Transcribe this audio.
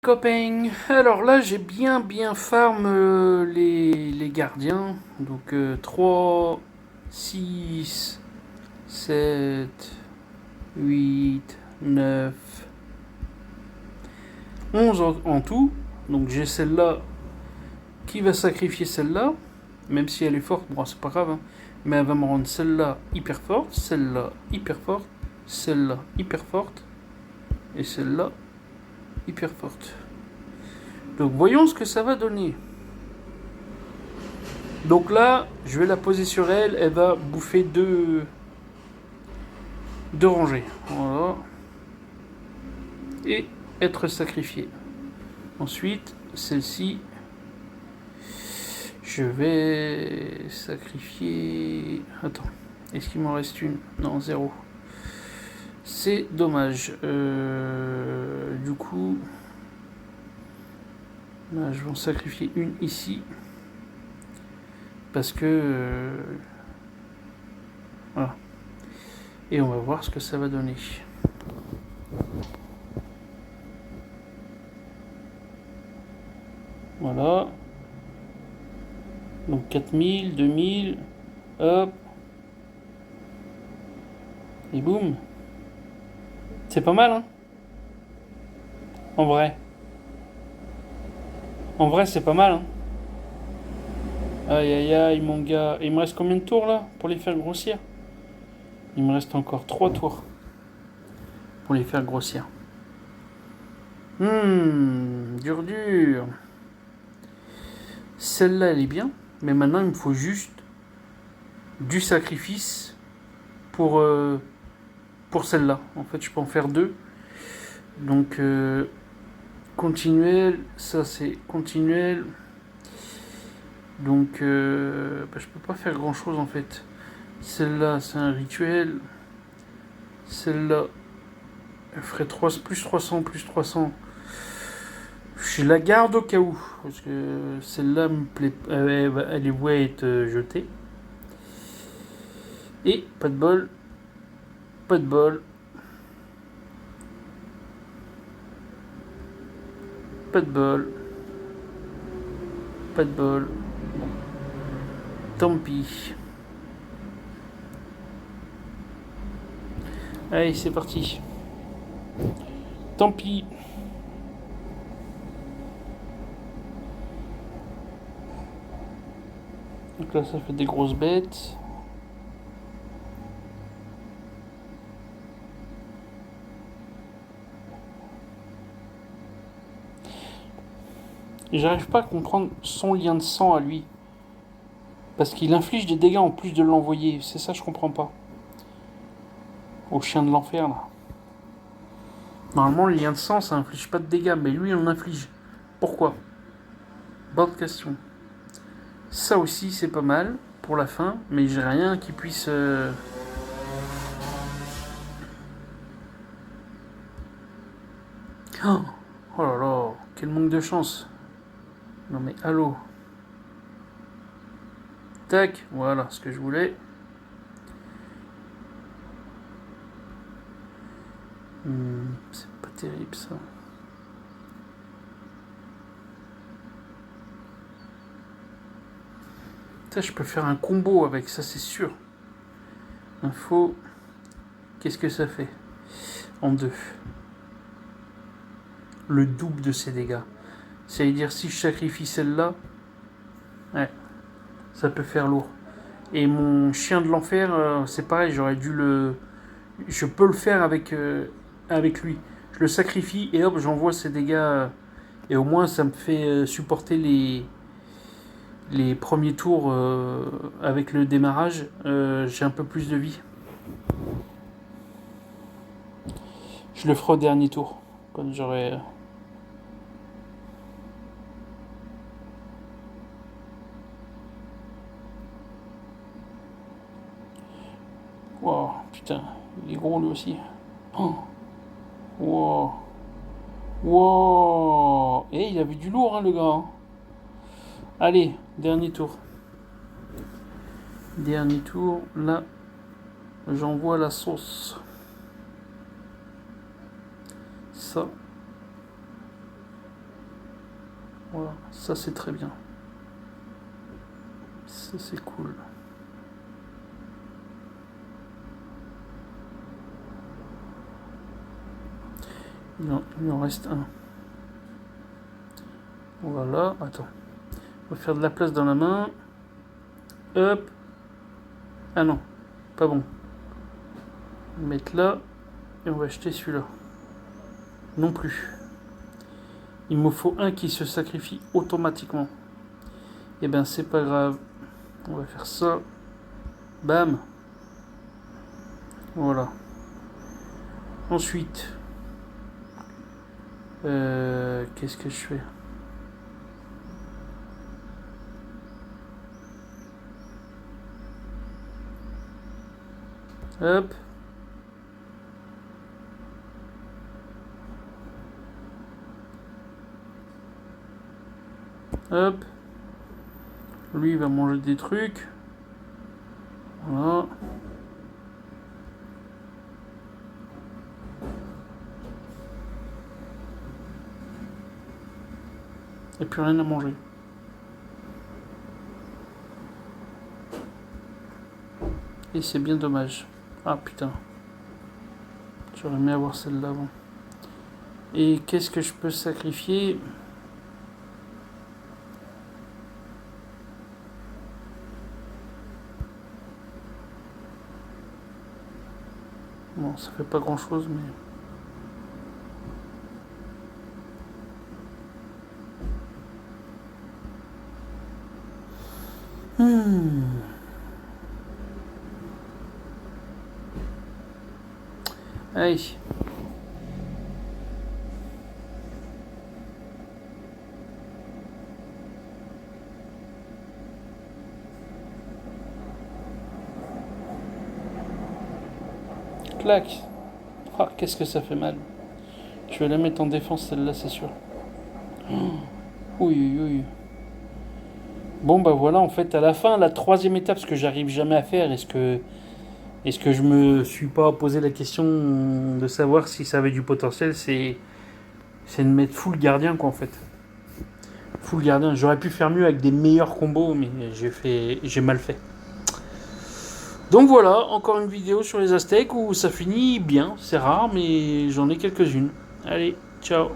Copain, alors là j'ai bien farm les gardiens. Donc 3, 6, 7, 8, 9, 11 en tout. Donc j'ai celle-là qui va sacrifier celle-là. Même si elle est forte, bon c'est pas grave. Hein. Mais elle va me rendre celle-là hyper forte, celle-là hyper forte, celle-là hyper forte. Et celle-là hyper forte. Donc voyons ce que ça va donner. Donc là, je vais la poser sur elle, elle va bouffer deux rangées. Voilà. Et être sacrifiée. Ensuite, celle-ci, je vais sacrifier... Attends, est-ce qu'il m'en reste une? Non, zéro. C'est dommage. Du coup, là, je vais en sacrifier une ici. Parce que... voilà. Et on va voir ce que ça va donner. Voilà. Donc 4000, 2000, hop. Et boum. C'est pas mal, hein. En vrai. En vrai, c'est pas mal, hein. Aïe aïe aïe, mon gars. Il me reste combien de tours, là, pour les faire grossir? Il me reste encore 3 tours pour les faire grossir. Dur. Celle-là, elle est bien. Mais maintenant, il me faut juste du sacrifice pour celle-là. En fait, je peux en faire deux. Donc, continuel. Ça, c'est continuel. Donc, je peux pas faire grand-chose, en fait. Celle-là, c'est un rituel. Celle-là, elle ferait 3, plus 300, plus 300. Je la garde au cas où. Parce que celle-là me plaît. Elle est vouée à être jetée. Et pas de bol. Pas de bol. Pas de bol. Pas de bol. Bon. Tant pis. Allez, c'est parti. Tant pis. Donc là, ça fait des grosses bêtes. Et j'arrive pas à comprendre son lien de sang à lui. Parce qu'il inflige des dégâts en plus de l'envoyer. C'est ça, je comprends pas. Au chien de l'enfer, là. Normalement, le lien de sang, ça inflige pas de dégâts. Mais lui, on inflige. Pourquoi? Bonne question. Ça aussi, c'est pas mal pour la fin. Mais j'ai rien qui puisse... Oh, oh là là, quel manque de chance. Non mais allô. Tac, voilà ce que je voulais. C'est pas terrible ça. Ça, je peux faire un combo avec ça, c'est sûr. Info, qu'est-ce que ça fait? En deux. Le double de ses dégâts. C'est-à-dire si je sacrifie celle-là, ouais, ça peut faire lourd. Et mon chien de l'enfer, c'est pareil, j'aurais dû le... Je peux le faire avec lui. Je le sacrifie et hop, j'envoie ses dégâts. Et au moins, ça me fait supporter les premiers tours avec le démarrage. J'ai un peu plus de vie. Je le ferai au dernier tour. Quand j'aurai... Wow, putain, il est gros lui aussi. Oh, wow. Wow. Et il avait du lourd, hein, le gars. Hein. Allez, dernier tour. Dernier tour, là, j'envoie la sauce. Ça. Voilà, ça c'est très bien. Ça c'est cool. Il en reste un. Voilà, attends. On va faire de la place dans la main. Hop. Ah non, pas bon. On va mettre là. Et on va acheter celui-là. Non plus. Il me faut un qui se sacrifie automatiquement. Et ben c'est pas grave. On va faire ça. Bam. Voilà. Ensuite. Qu'est-ce que je fais? Hop. Hop. Lui, il va manger des trucs. Voilà. Et plus rien à manger. Et c'est bien dommage. Ah putain. J'aurais aimé avoir celle-là avant. Et qu'est-ce que je peux sacrifier? Bon, ça fait pas grand-chose, mais... Allez. Clac. Ah, qu'est-ce que ça fait mal. Je vais la mettre en défense, celle-là, c'est sûr. Oui, oui, oui. Bon, bah voilà, en fait, à la fin, la troisième étape, ce que j'arrive jamais à faire, est-ce que je me suis pas posé la question de savoir si ça avait du potentiel, c'est de mettre full gardien, quoi, en fait. Full gardien. J'aurais pu faire mieux avec des meilleurs combos, mais j'ai mal fait. Donc voilà, encore une vidéo sur les Aztèques où ça finit bien. C'est rare, mais j'en ai quelques-unes. Allez, ciao.